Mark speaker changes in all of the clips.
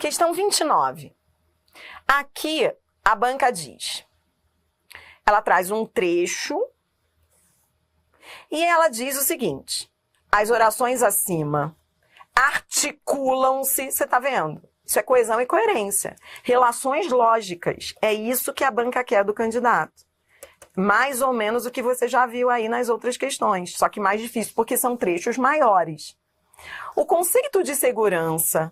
Speaker 1: Questão 29. Aqui, a banca diz, ela traz um trecho e ela diz o seguinte, as orações acima articulam-se, você tá vendo? Isso é coesão e coerência. Relações lógicas, é isso que a banca quer do candidato. Mais ou menos o que você já viu aí nas outras questões, só que mais difícil porque são trechos maiores. O conceito de segurança,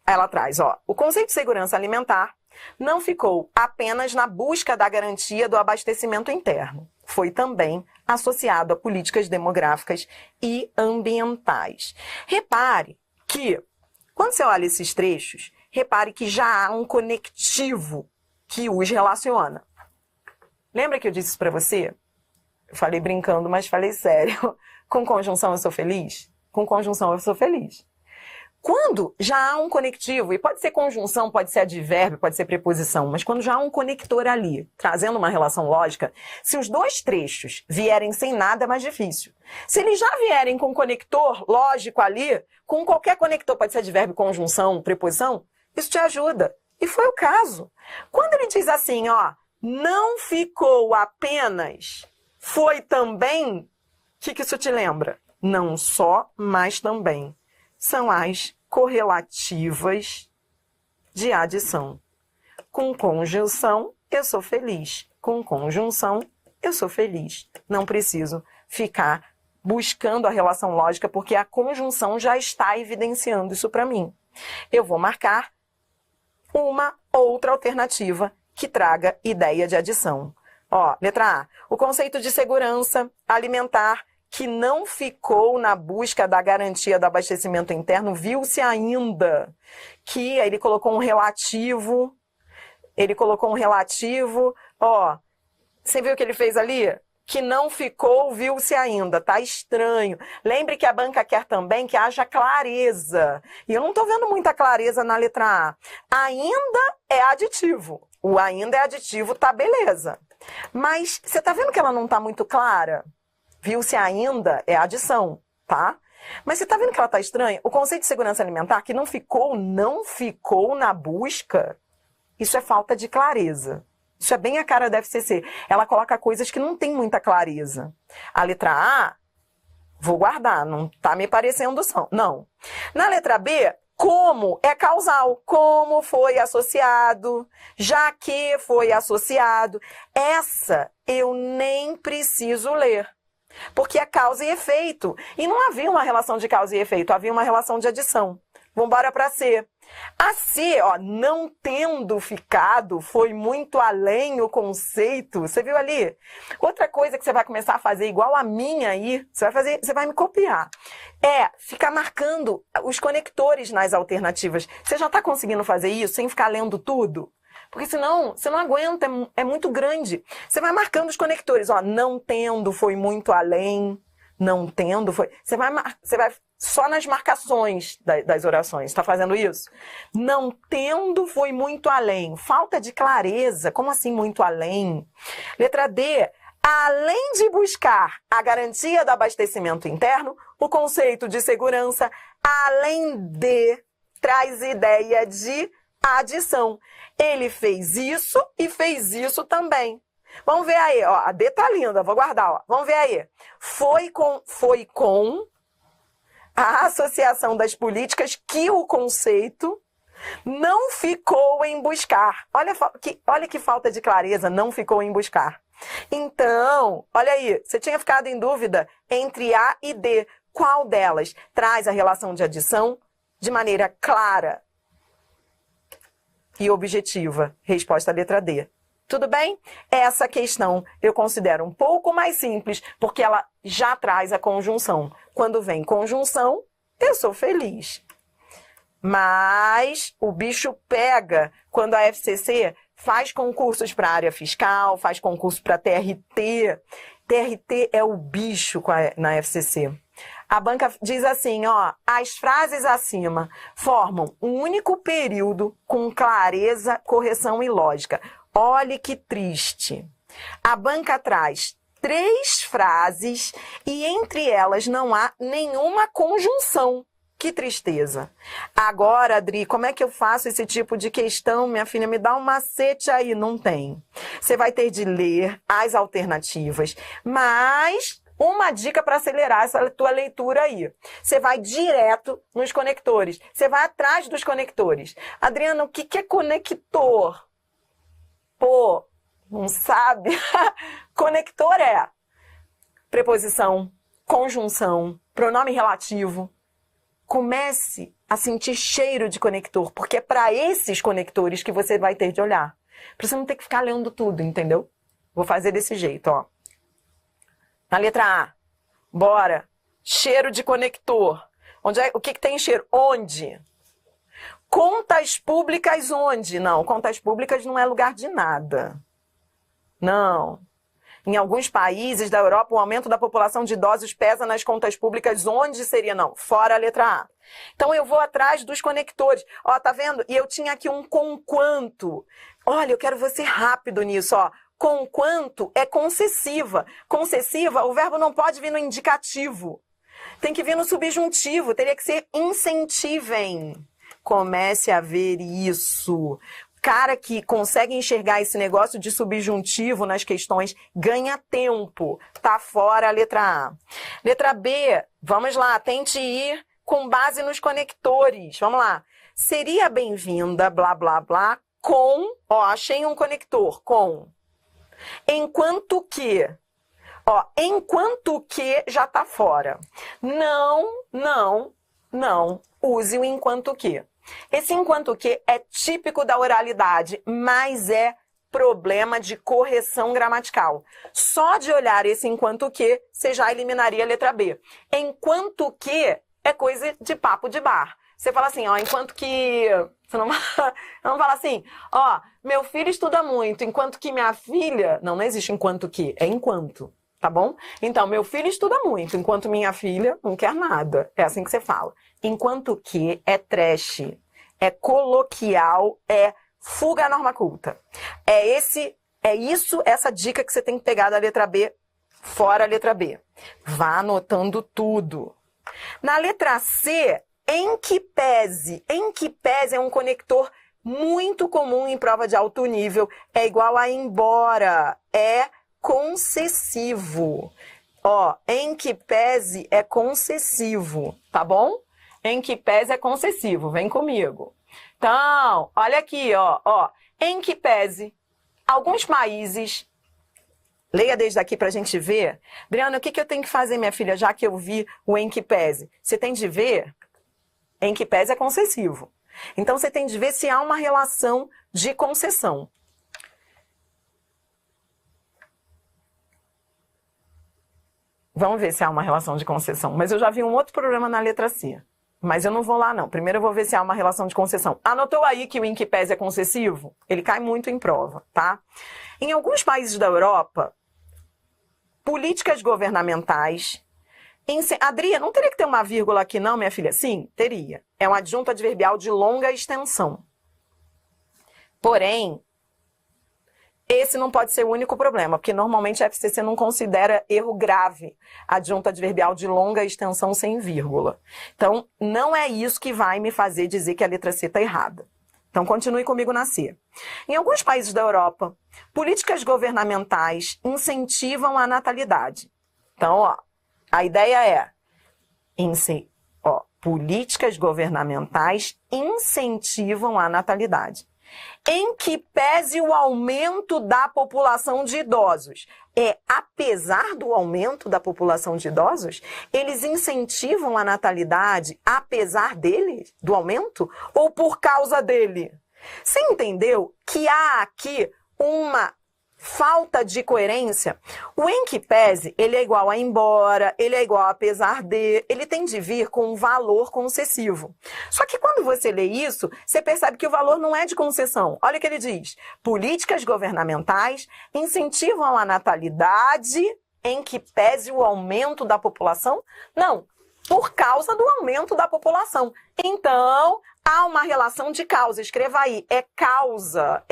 Speaker 1: ela traz, o conceito de segurança alimentar não ficou apenas na busca da garantia do abastecimento interno. Foi também associado a políticas demográficas e ambientais. Repare que, quando você olha esses trechos, repare que já há um conectivo que os relaciona. Lembra que eu disse isso para você? Eu falei brincando, mas falei sério. Com conjunção eu sou feliz? Com conjunção eu sou feliz. Quando já há um conectivo, e pode ser conjunção, pode ser advérbio, pode ser preposição, mas quando já há um conector ali, trazendo uma relação lógica, se os dois trechos vierem sem nada, é mais difícil. Se eles já vierem com conector lógico ali, com qualquer conector, pode ser advérbio, conjunção, preposição, isso te ajuda. E foi o caso. Quando ele diz assim, não ficou apenas, foi também, o que isso te lembra? Não só, mas também. São as correlativas de adição. Com conjunção, eu sou feliz. Com conjunção, eu sou feliz. Não preciso ficar buscando a relação lógica, porque a conjunção já está evidenciando isso para mim. Eu vou marcar uma outra alternativa que traga ideia de adição. Letra A. O conceito de segurança alimentar que não ficou na busca da garantia do abastecimento interno, viu-se ainda que ele colocou um relativo, você viu o que ele fez ali? Que não ficou, viu-se ainda, tá estranho. Lembre que a banca quer também que haja clareza, e eu não tô vendo muita clareza na letra A. Ainda é aditivo, o ainda é aditivo, tá beleza. Mas você tá vendo que ela não tá muito clara? Viu-se ainda é adição, tá? Mas você tá vendo que ela tá estranha? O conceito de segurança alimentar que não ficou na busca, isso é falta de clareza. Isso é bem a cara da FCC. Ela coloca coisas que não tem muita clareza. A letra A, vou guardar, não tá me parecendo não. Na letra B, como é causal, como foi associado, já que foi associado. Essa eu nem preciso ler. Porque é causa e efeito. E não havia uma relação de causa e efeito, havia uma relação de adição. Vamos embora para C. A C, não tendo ficado, foi muito além o conceito. Você viu ali? Outra coisa que você vai começar a fazer igual a minha aí, você vai me copiar, é ficar marcando os conectores nas alternativas. Você já está conseguindo fazer isso sem ficar lendo tudo? Porque senão, você não aguenta, é muito grande. Você vai marcando os conectores, não tendo, foi muito além, não tendo, foi... Você vai só nas marcações das orações, está fazendo isso? Não tendo, foi muito além. Falta de clareza, como assim muito além? Letra D, além de buscar a garantia do abastecimento interno, o conceito de segurança, além de, traz ideia de adição. Ele fez isso e fez isso também. Vamos ver aí, a D tá linda, vou guardar, Vamos ver aí. Foi com a associação das políticas que o conceito não ficou em buscar. Olha que falta de clareza, não ficou em buscar. Então, olha aí, você tinha ficado em dúvida entre A e D. Qual delas traz a relação de adição de maneira clara e objetiva? Resposta letra D. Tudo bem? Essa questão eu considero um pouco mais simples, porque ela já traz a conjunção. Quando vem conjunção, eu sou feliz. Mas o bicho pega quando a FCC faz concursos para a área fiscal, faz concurso para TRT. TRT é o bicho na FCC. A banca diz assim, as frases acima formam um único período com clareza, correção e lógica. Olhe que triste. A banca traz 3 frases e entre elas não há nenhuma conjunção. Que tristeza. Agora, Adri, como é que eu faço esse tipo de questão? Minha filha, me dá um macete aí. Não tem. Você vai ter de ler as alternativas, mas uma dica para acelerar essa tua leitura aí. Você vai direto nos conectores. Você vai atrás dos conectores. Adriana, o que é conector? Pô, não sabe? Conector é preposição, conjunção, pronome relativo. Comece a sentir cheiro de conector, porque é para esses conectores que você vai ter de olhar. Para você não ter que ficar lendo tudo, entendeu? Vou fazer desse jeito, ó. Na letra A, bora. Cheiro de conector. O que tem cheiro? Onde? Contas públicas onde? Não, contas públicas não é lugar de nada. Não. Em alguns países da Europa, o aumento da população de idosos pesa nas contas públicas. Onde seria? Não, fora a letra A. Então, eu vou atrás dos conectores. Ó, tá vendo? E eu tinha aqui um conquanto. Olha, eu quero você rápido nisso, ó. Conquanto é concessiva. Concessiva, o verbo não pode vir no indicativo. Tem que vir no subjuntivo. Teria que ser incentivem. Comece a ver isso. Cara que consegue enxergar esse negócio de subjuntivo nas questões ganha tempo. Tá fora a letra A. Letra B, vamos lá, tente ir com base nos conectores. Vamos lá. Seria bem-vinda, blá, blá, blá, com... Ó, achei um conector, com... Enquanto que... Ó, enquanto que já tá fora. Não use o enquanto que. Esse enquanto que é típico da oralidade, mas é problema de correção gramatical. Só de olhar esse enquanto que, você já eliminaria a letra B. Enquanto que é coisa de papo de bar. Você fala assim, ó, enquanto que... Você não fala assim, ó, meu filho estuda muito, enquanto que minha filha... Não existe enquanto que, é enquanto, tá bom? Então, meu filho estuda muito, enquanto minha filha não quer nada. É assim que você fala. Enquanto que é trash, é coloquial, é fuga à norma culta. Essa dica que você tem que pegar da letra B, fora a letra B. Vá anotando tudo. Na letra C, em que pese é um conector muito comum em prova de alto nível, é igual a embora, é concessivo. Ó, em que pese é concessivo, tá bom? Em que pese é concessivo, vem comigo. Então, olha aqui, ó, em que pese, alguns países, leia desde aqui pra gente ver. Adriana, o que eu tenho que fazer, minha filha, já que eu vi o em que pese? Você tem de ver, em que pese é concessivo. Então, você tem de ver se há uma relação de concessão. Vamos ver se há uma relação de concessão. Mas eu já vi um outro problema na letra C. Mas eu não vou lá, não. Primeiro eu vou ver se há uma relação de concessão. Anotou aí que o in que pese é concessivo? Ele cai muito em prova, tá? Em alguns países da Europa, políticas governamentais... Adria, não teria que ter uma vírgula aqui não, minha filha? Sim, teria. É um adjunto adverbial de longa extensão. Porém... esse não pode ser o único problema, porque normalmente a FCC não considera erro grave adjunto adverbial de longa extensão sem vírgula. Então, não é isso que vai me fazer dizer que a letra C está errada. Então, continue comigo na C. Em alguns países da Europa, políticas governamentais incentivam a natalidade. Então, ó, a ideia é, políticas governamentais incentivam a natalidade. Em que pese o aumento da população de idosos. Apesar do aumento da população de idosos, eles incentivam a natalidade apesar dele, do aumento, ou por causa dele? Você entendeu que há aqui uma falta de coerência? O em que pese, ele é igual a embora, ele é igual a apesar de, ele tem de vir com um valor concessivo. Só que quando você lê isso, você percebe que o valor não é de concessão. Olha o que ele diz. Políticas governamentais incentivam a natalidade em que pese o aumento da população? Não, por causa do aumento da população. Então, há uma relação de causa. Escreva aí, é causa,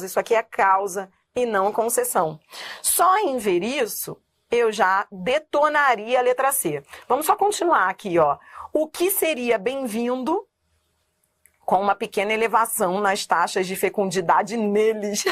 Speaker 1: isso aqui é causa e não concessão. Só em ver isso, eu já detonaria a letra C. Vamos só continuar aqui, ó. o que seria bem-vindo com uma pequena elevação nas taxas de fecundidade neles.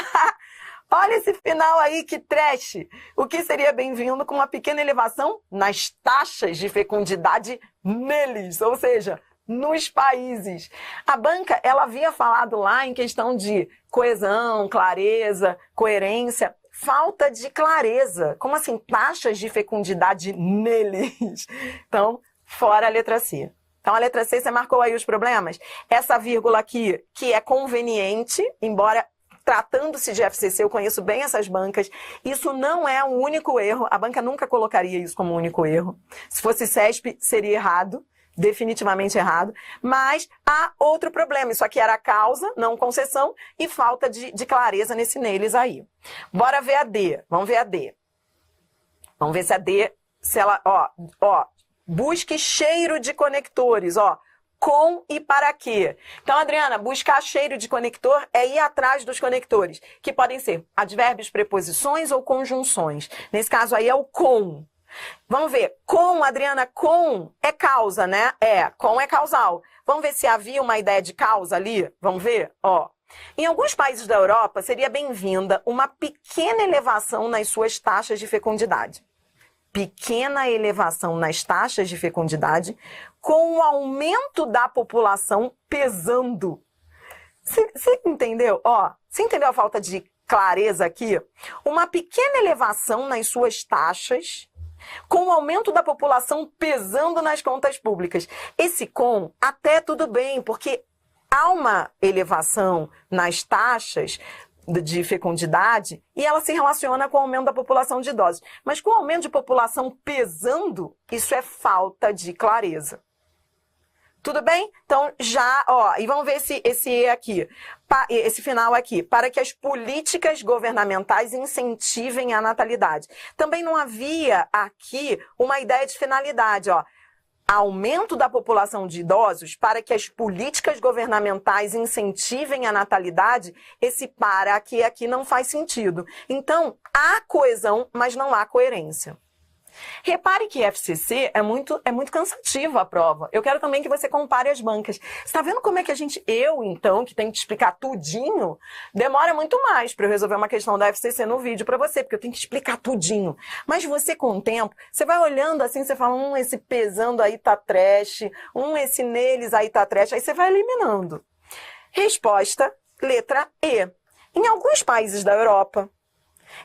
Speaker 1: Olha esse final aí, que trash! O que seria bem-vindo com uma pequena elevação nas taxas de fecundidade neles, ou seja, nos países. A banca, ela havia falado lá em questão de coesão, clareza, coerência, falta de clareza. Como assim, taxas de fecundidade neles? Então, fora a letra C. Então, a letra C, você marcou aí os problemas? Essa vírgula aqui, que é conveniente, embora tratando-se de FCC, eu conheço bem essas bancas, isso não é um único erro, a banca nunca colocaria isso como um único erro. Se fosse CESP, seria errado, definitivamente errado, mas há outro problema, isso aqui era causa, não concessão, e falta de clareza nesse neles aí. Bora ver a D, vamos ver a D. Vamos ver se a D, se ela, busque cheiro de conectores, com e para quê? Então, Adriana, buscar cheiro de conector é ir atrás dos conectores, que podem ser advérbios, preposições ou conjunções. Nesse caso aí é o com. Vamos ver, com, Adriana, com é causa, né? Com é causal. Vamos ver se havia uma ideia de causa ali? Vamos ver? Em alguns países da Europa, seria bem-vinda uma pequena elevação nas suas taxas de fecundidade. Pequena elevação nas taxas de fecundidade, com o aumento da população pesando. Você entendeu? Você entendeu a falta de clareza aqui? Uma pequena elevação nas suas taxas, com o aumento da população pesando nas contas públicas. Esse com, até tudo bem, porque há uma elevação nas taxas de fecundidade e ela se relaciona com o aumento da população de idosos. Mas com o aumento de população pesando, isso é falta de clareza. Tudo bem? Então, e vamos ver esse E aqui, esse final aqui. Para que as políticas governamentais incentivem a natalidade. Também não havia aqui uma ideia de finalidade, Aumento da população de idosos para que as políticas governamentais incentivem a natalidade, esse para aqui não faz sentido. Então, há coesão, mas não há coerência. Repare que FCC é muito cansativa a prova. Eu quero também que você compare as bancas. Você está vendo como é que então, que tenho que explicar tudinho, demora muito mais para eu resolver uma questão da FCC no vídeo para você, porque eu tenho que explicar tudinho. Mas você, com o tempo, você vai olhando assim, você fala, esse pesando aí tá trash, esse neles aí tá trash, aí você vai eliminando. Resposta, letra E. Em alguns países da Europa,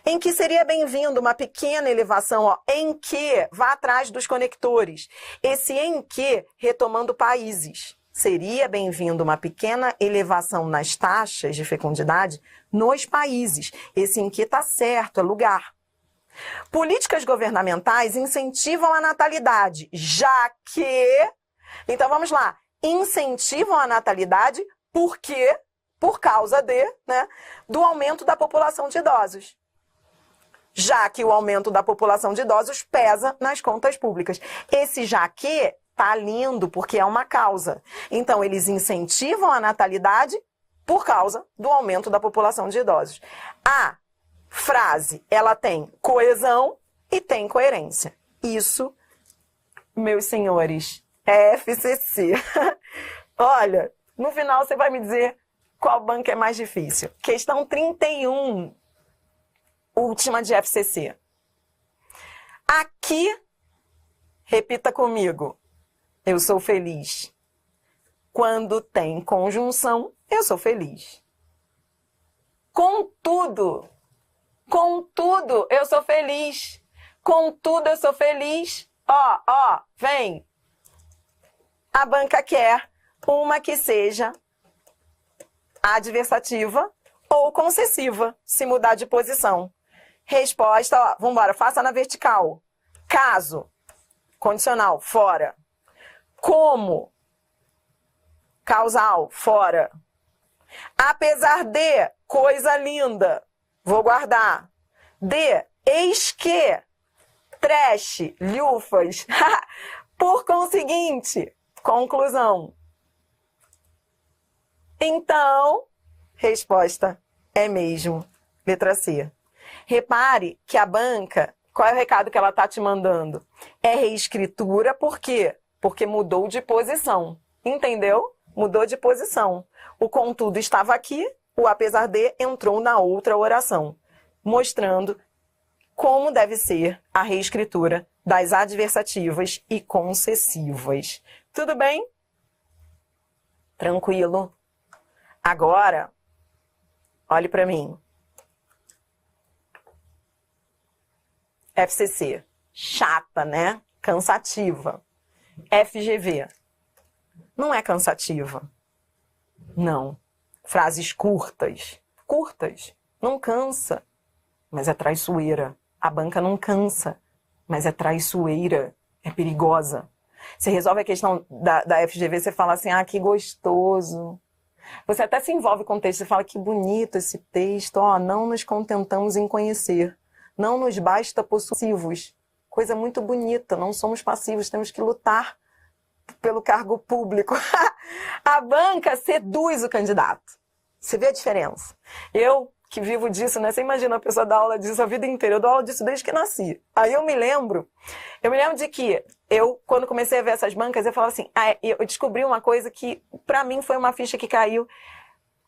Speaker 1: em que seria bem-vindo uma pequena elevação, em que, vá atrás dos conectores. Esse em que, retomando países, seria bem-vindo uma pequena elevação nas taxas de fecundidade nos países. Esse em que está certo, é lugar. Políticas governamentais incentivam a natalidade, já que... Então, vamos lá. Incentivam a natalidade porque, por causa do aumento da população de idosos. Já que o aumento da população de idosos pesa nas contas públicas. Esse já que tá lindo porque é uma causa. Então, eles incentivam a natalidade por causa do aumento da população de idosos. A frase, ela tem coesão e tem coerência. Isso, meus senhores, é FCC. Olha, no final você vai me dizer qual banca é mais difícil. Questão 31. Última de FCC. Aqui, repita comigo, eu sou feliz. Quando tem conjunção, eu sou feliz. Contudo, eu sou feliz. Contudo, eu sou feliz. Vem. A banca quer uma que seja adversativa ou concessiva, se mudar de posição. Resposta, vamos embora, faça na vertical. Caso, condicional, fora. Como, causal, fora. Apesar de, coisa linda, vou guardar. De, eis que, trash, lhufas. Por conseguinte, conclusão. Então, resposta é mesmo letra C. Repare que a banca, qual é o recado que ela está te mandando? É reescritura, por quê? porque mudou de posição. Entendeu? Mudou de posição. O contudo estava aqui, o apesar de entrou na outra oração, mostrando como deve ser a reescritura das adversativas e concessivas. Tudo bem? Tranquilo? Agora, olhe para mim. FCC. Chata, né? Cansativa. FGV. Não é cansativa. Não. Frases curtas. Curtas. Não cansa, mas é traiçoeira. A banca não cansa, mas é traiçoeira. É perigosa. Você resolve a questão da FGV, você fala assim, ah, que gostoso. Você até se envolve com o texto, você fala, que bonito esse texto. Ó, não nos contentamos em conhecer. Não nos basta possessivos. Coisa muito bonita, não somos passivos, temos que lutar pelo cargo público. A banca seduz o candidato. Você vê a diferença? Eu, que vivo disso, né? Você imagina a pessoa dar aula disso a vida inteira. Eu dou aula disso desde que nasci. Aí eu me lembro de que eu, quando comecei a ver essas bancas, eu falava assim, eu descobri uma coisa que, pra mim, foi uma ficha que caiu.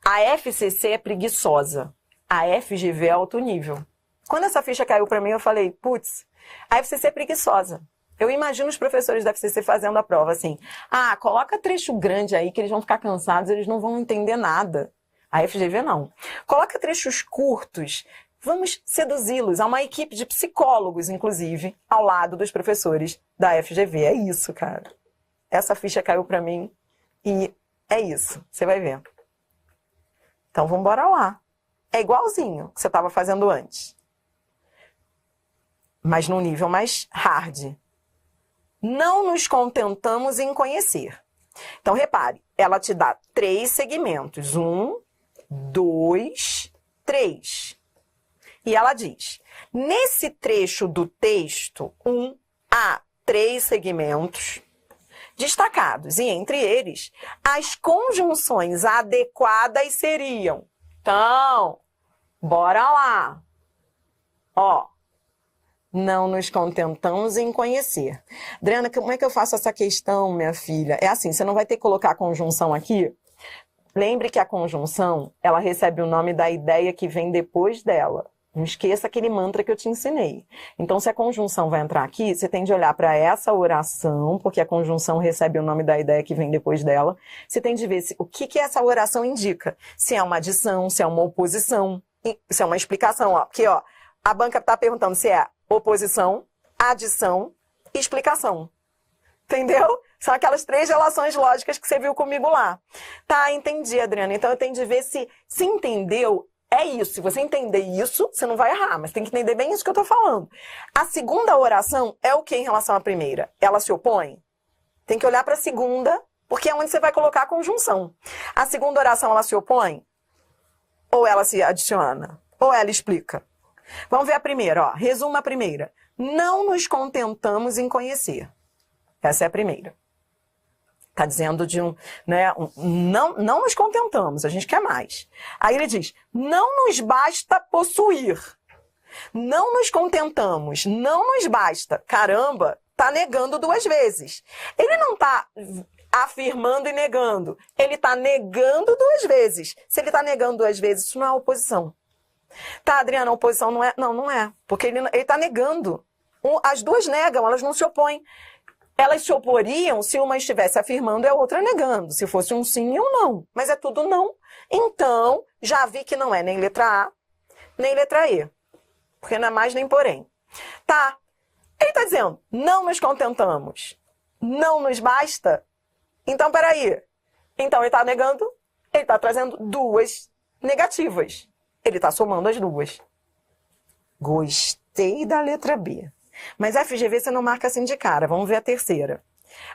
Speaker 1: A FCC é preguiçosa. A FGV é alto nível. Quando essa ficha caiu pra mim, eu falei, putz, a FCC é preguiçosa. Eu imagino os professores da FCC fazendo a prova assim, coloca trecho grande aí que eles vão ficar cansados, eles não vão entender nada. A FGV não. Coloca trechos curtos, vamos seduzi-los. Há uma equipe de psicólogos, inclusive, ao lado dos professores da FGV. É isso, cara. Essa ficha caiu pra mim e é isso. Você vai ver. Então, vamos embora lá. É igualzinho que você estava fazendo antes. Mas num nível mais hard. Não nos contentamos em conhecer. Então, repare, ela te dá 3 segmentos. 1, 2, 3. E ela diz, nesse trecho do texto, há 3 segmentos destacados. E entre eles, as conjunções adequadas seriam. Então, bora lá. Ó. Não nos contentamos em conhecer. Adriana, como é que eu faço essa questão, minha filha? É assim, você não vai ter que colocar a conjunção aqui. Lembre que a conjunção, ela recebe o nome da ideia que vem depois dela. Não esqueça aquele mantra que eu te ensinei. Então, se a conjunção vai entrar aqui, você tem de olhar para essa oração, porque a conjunção recebe o nome da ideia que vem depois dela. Você tem de ver o que essa oração indica. Se é uma adição, se é uma oposição, se é uma explicação. Ó. Porque, ó, a banca está perguntando se é oposição, adição e explicação. Entendeu? São aquelas 3 relações lógicas que você viu comigo lá. Tá, entendi, Adriana. Então eu tenho de ver se entendeu. É isso. Se você entender isso, você não vai errar, mas tem que entender bem isso que eu tô falando. A segunda oração é o que em relação à primeira? Ela se opõe? Tem que olhar para a segunda, porque é onde você vai colocar a conjunção. A segunda oração, ela se opõe? Ou ela se adiciona? Ou ela explica? Vamos ver a primeira, ó. Resumo a primeira. Não nos contentamos em conhecer. Essa é a primeira. Está dizendo não nos contentamos, a gente quer mais. Aí ele diz, não nos basta possuir. Não nos contentamos, não nos basta. Caramba, tá negando 2 vezes. Ele não tá afirmando e negando. Ele tá negando 2 vezes. Se ele tá negando 2 vezes, isso não é oposição. Tá, Adriana, a oposição não é? Não, não é. Porque ele está negando. As 2 negam, elas não se opõem. Elas se oporiam se uma estivesse afirmando e a outra negando. Se fosse um sim ou não. Mas é tudo não. Então, já vi que não é nem letra A, nem letra E. Porque não é mais nem porém. Tá. Ele está dizendo, não nos contentamos. Não nos basta. Então, peraí. Então, ele está negando. Ele está trazendo 2 negativas. Ele está somando as 2. Gostei da letra B. Mas FGV você não marca assim de cara. Vamos ver a terceira.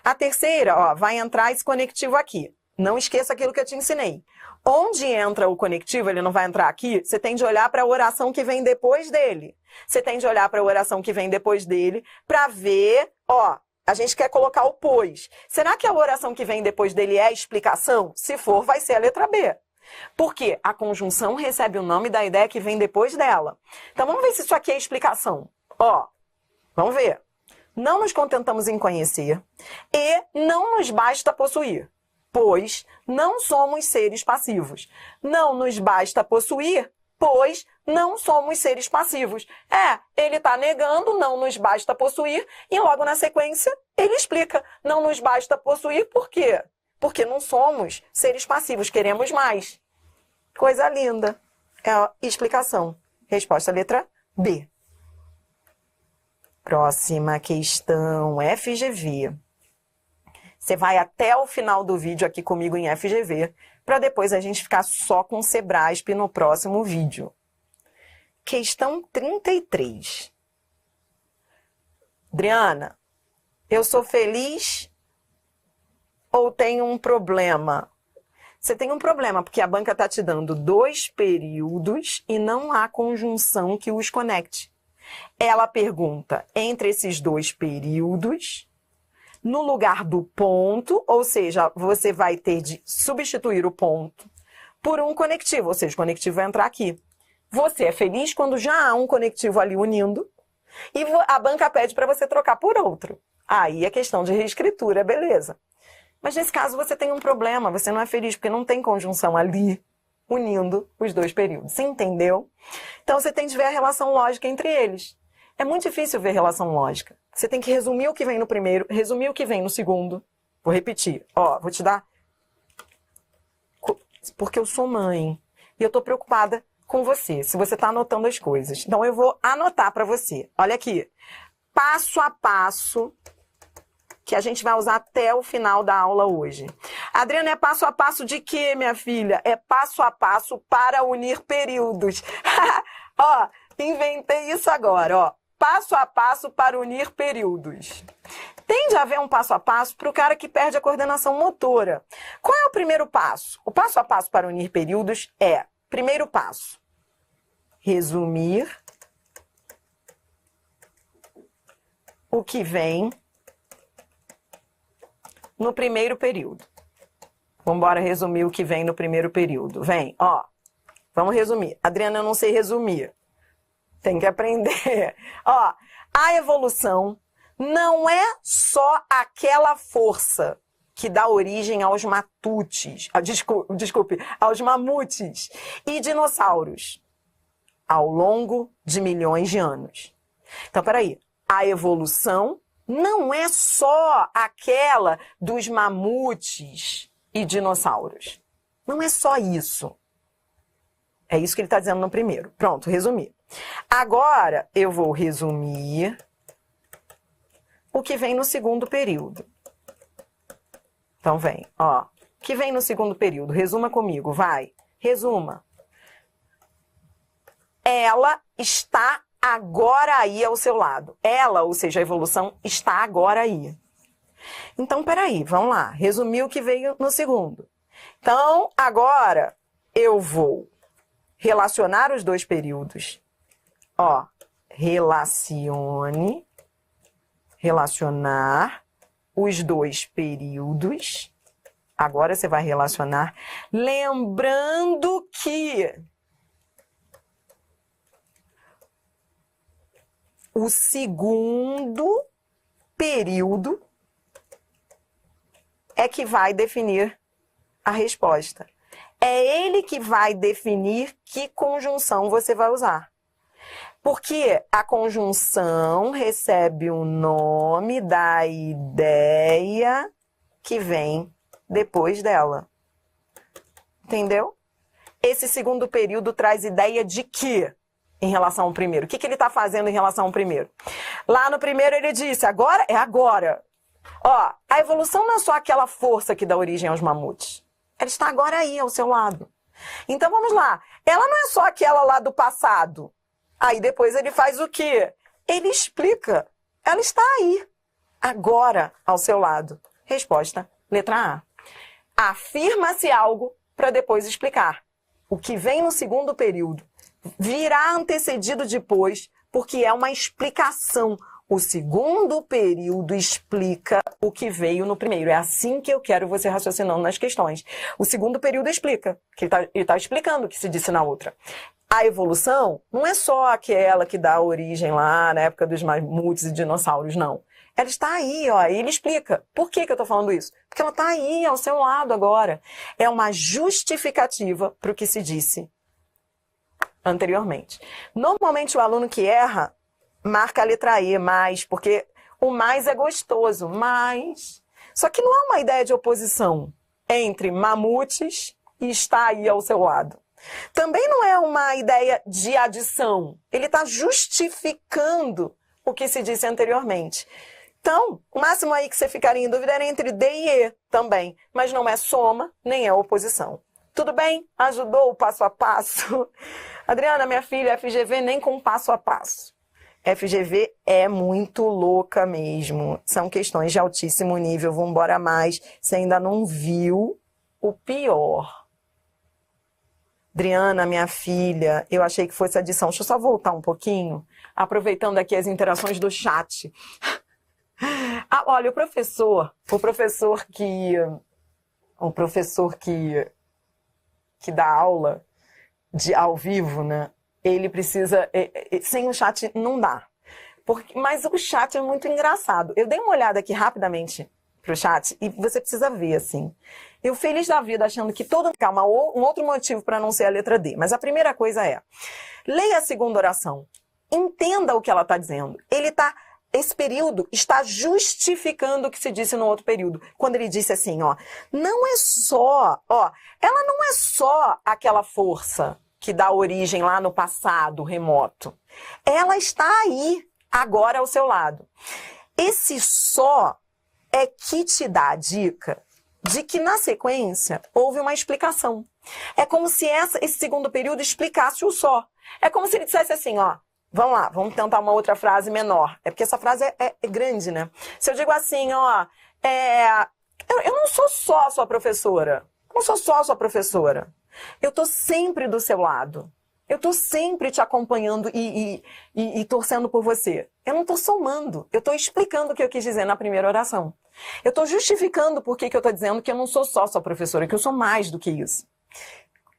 Speaker 1: A terceira, ó, vai entrar esse conectivo aqui. Não esqueça aquilo que eu te ensinei. Onde entra o conectivo, ele não vai entrar aqui, você tem de olhar para a oração que vem depois dele. Você tem de olhar para a oração que vem depois dele para ver, ó, a gente quer colocar o pois. Será que a oração que vem depois dele é a explicação? Se for, vai ser a letra B. Porque a conjunção recebe o nome da ideia que vem depois dela. Então, vamos ver se isso aqui é explicação. Ó, vamos ver. não nos contentamos em conhecer e não nos basta possuir, pois não somos seres passivos. Não nos basta possuir, pois não somos seres passivos. Ele está negando, não nos basta possuir, e logo na sequência ele explica, não nos basta possuir, por quê? Porque não somos seres passivos, queremos mais. Coisa linda. É a explicação. Resposta letra B. Próxima questão, FGV. Você vai até o final do vídeo aqui comigo em FGV, para depois a gente ficar só com o Sebrasp no próximo vídeo. Questão 33. Adriana, eu sou feliz ou tenho um problema? Você tem um problema, porque a banca está te dando 2 períodos e não há conjunção que os conecte. Ela pergunta entre esses 2 períodos, no lugar do ponto, ou seja, você vai ter de substituir o ponto por um conectivo, ou seja, o conectivo vai entrar aqui. Você é feliz quando já há um conectivo ali unindo e a banca pede para você trocar por outro. Aí é questão de reescritura, beleza. Mas nesse caso você tem um problema, você não é feliz porque não tem conjunção ali unindo os 2 períodos. Você entendeu? Então você tem de ver a relação lógica entre eles. É muito difícil ver relação lógica. Você tem que resumir o que vem no primeiro, resumir o que vem no segundo. Vou repetir. Vou te dar... Porque eu sou mãe e eu tô preocupada com você, se você tá anotando as coisas. Então eu vou anotar para você. Olha aqui. Passo a passo que a gente vai usar até o final da aula hoje. Adriana, é passo a passo de quê, minha filha? É passo a passo para unir períodos. Inventei isso agora, Passo a passo para unir períodos. Tende a haver um passo a passo para o cara que perde a coordenação motora. Qual é o primeiro passo? O passo a passo para unir períodos é, primeiro passo, resumir o que vem no primeiro período. Vamos embora resumir o que vem no primeiro período. Vem, vamos resumir. Adriana, eu não sei resumir. Tem que aprender. A evolução não é só aquela força que dá origem aos matutes, aos mamutes e dinossauros ao longo de milhões de anos. Então, peraí. A evolução não é só aquela dos mamutes e dinossauros. Não é só isso. É isso que ele está dizendo no primeiro. Pronto, resumi. Agora, eu vou resumir o que vem no segundo período. Então, vem, o que vem no segundo período? Resuma comigo, vai. Resuma. Ela está agora aí ao seu lado. Ela, ou seja, a evolução, está agora aí. Então, peraí, vamos lá. Resumir o que veio no segundo. Então, agora, eu vou relacionar os 2 períodos. Relacionar os 2 períodos. Agora você vai relacionar. Lembrando que o segundo período é que vai definir a resposta. É ele que vai definir que conjunção você vai usar. Porque a conjunção recebe o nome da ideia que vem depois dela. Entendeu? Esse segundo período traz ideia de quê em relação ao primeiro? O que ele está fazendo em relação ao primeiro? Lá no primeiro ele disse, agora é agora. A evolução não é só aquela força que dá origem aos mamutes. Ela está agora aí, ao seu lado. Então, vamos lá. Ela não é só aquela lá do passado. Aí, depois, ele faz o quê? Ele explica. Ela está aí, agora, ao seu lado. Resposta, letra A. Afirma-se algo para depois explicar. O que vem no segundo período virá antecedido depois, porque é uma explicação. O segundo período explica o que veio no primeiro. É assim que eu quero você raciocinando nas questões. O segundo período explica, que ele tá explicando o que se disse na outra. A evolução não é só aquela que dá origem lá na época dos mamutes e dinossauros, não. Ela está aí, ó. E ele explica. Por que eu estou falando isso? Porque ela está aí, ao seu lado agora. É uma justificativa para o que se disse anteriormente. Normalmente o aluno que erra marca a letra E, mais, porque o mais é gostoso, mais. Só que não há uma ideia de oposição entre mamutes e está aí ao seu lado. Também não é uma ideia de adição. Ele está justificando o que se disse anteriormente. Então, o máximo aí que você ficaria em dúvida era entre D e E também, mas não é soma, nem é oposição. Tudo bem? Ajudou o passo a passo? Adriana, minha filha, FGV nem com passo a passo. FGV é muito louca mesmo. São questões de altíssimo nível, vamos embora mais. Você ainda não viu o pior. Adriana, minha filha, eu achei que fosse adição. Deixa eu só voltar um pouquinho, aproveitando aqui as interações do chat. Ah, olha, o professor que dá aula ao vivo, né? Ele precisa, sem o chat não dá. Mas o chat é muito engraçado. Eu dei uma olhada aqui rapidamente pro chat e você precisa ver, assim. Eu feliz da vida achando que todo... Calma, um outro motivo para não ser a letra D. Mas a primeira coisa é, leia a segunda oração. Entenda o que ela está dizendo. Esse período está justificando o que se disse no outro período. Quando ele disse assim, ó, ela não é só aquela força que dá origem lá no passado remoto. Ela está aí, agora ao seu lado. Esse só é que te dá a dica de que na sequência houve uma explicação. É como se esse segundo período explicasse o só. É como se ele dissesse assim, ó, vamos lá, vamos tentar uma outra frase menor. É porque essa frase é grande, né? Se eu digo assim, ó, eu não sou só a sua professora. Não sou só a sua professora. Eu tô sempre do seu lado. Eu tô sempre te acompanhando e torcendo por você. Eu não tô somando. Eu tô explicando o que eu quis dizer na primeira oração. Eu tô justificando por que eu tô dizendo que eu não sou só sua professora, que eu sou mais do que isso.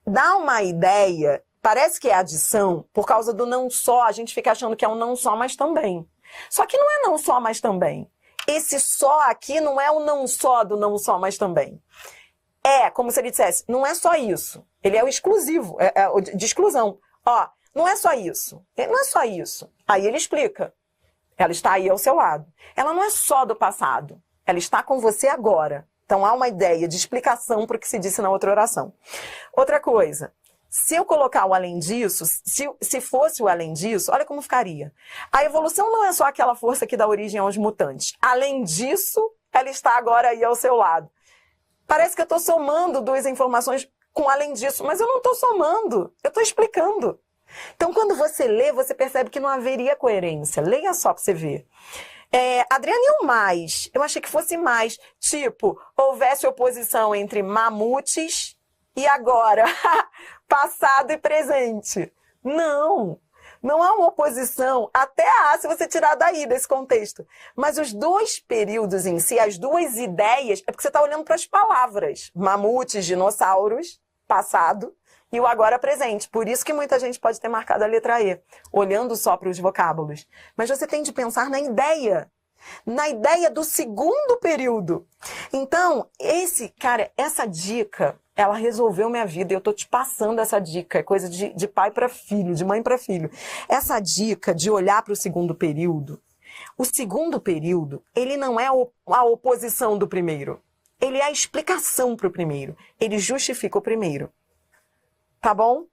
Speaker 1: Dá uma ideia... Parece que é adição, por causa do não só, a gente fica achando que é um não só, mas também. Só que não é não só, mas também. Esse só aqui não é o não só do não só, mas também. É como se ele dissesse, não é só isso. Ele é o exclusivo, é o de exclusão. Ó, não é só isso. Não é só isso. Aí ele explica. Ela está aí ao seu lado. Ela não é só do passado. Ela está com você agora. Então há uma ideia de explicação para o que se disse na outra oração. Outra coisa. Se eu colocar o além disso, se fosse o além disso, olha como ficaria. A evolução não é só aquela força que dá origem aos mutantes. Além disso, ela está agora aí ao seu lado. Parece que eu estou somando duas informações com além disso, mas eu não estou somando, eu estou explicando. Então, quando você lê, você percebe que não haveria coerência. Leia só para você ver. Adriana, e o mais? Eu achei que fosse mais. Tipo, houvesse oposição entre mamutes e agora, passado e presente. Não há uma oposição, até há se você tirar daí desse contexto. Mas os dois períodos em si, as duas ideias, é porque você está olhando para as palavras. Mamutes, dinossauros, passado, e o agora presente. Por isso que muita gente pode ter marcado a letra E, olhando só para os vocábulos. Mas você tem de pensar na ideia do segundo período. Então, essa dica... Ela resolveu minha vida e eu tô te passando essa dica. É coisa de pai para filho, de mãe para filho. Essa dica de olhar para o segundo período. O segundo período, ele não é a oposição do primeiro. Ele é a explicação para o primeiro. Ele justifica o primeiro. Tá bom?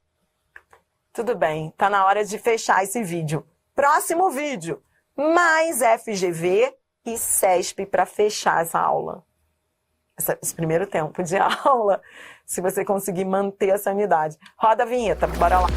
Speaker 1: Tudo bem. Tá na hora de fechar esse vídeo. Próximo vídeo. Mais FGV e CESP para fechar essa aula. Esse primeiro tempo de aula, se você conseguir manter a sanidade. Roda a vinheta, bora lá.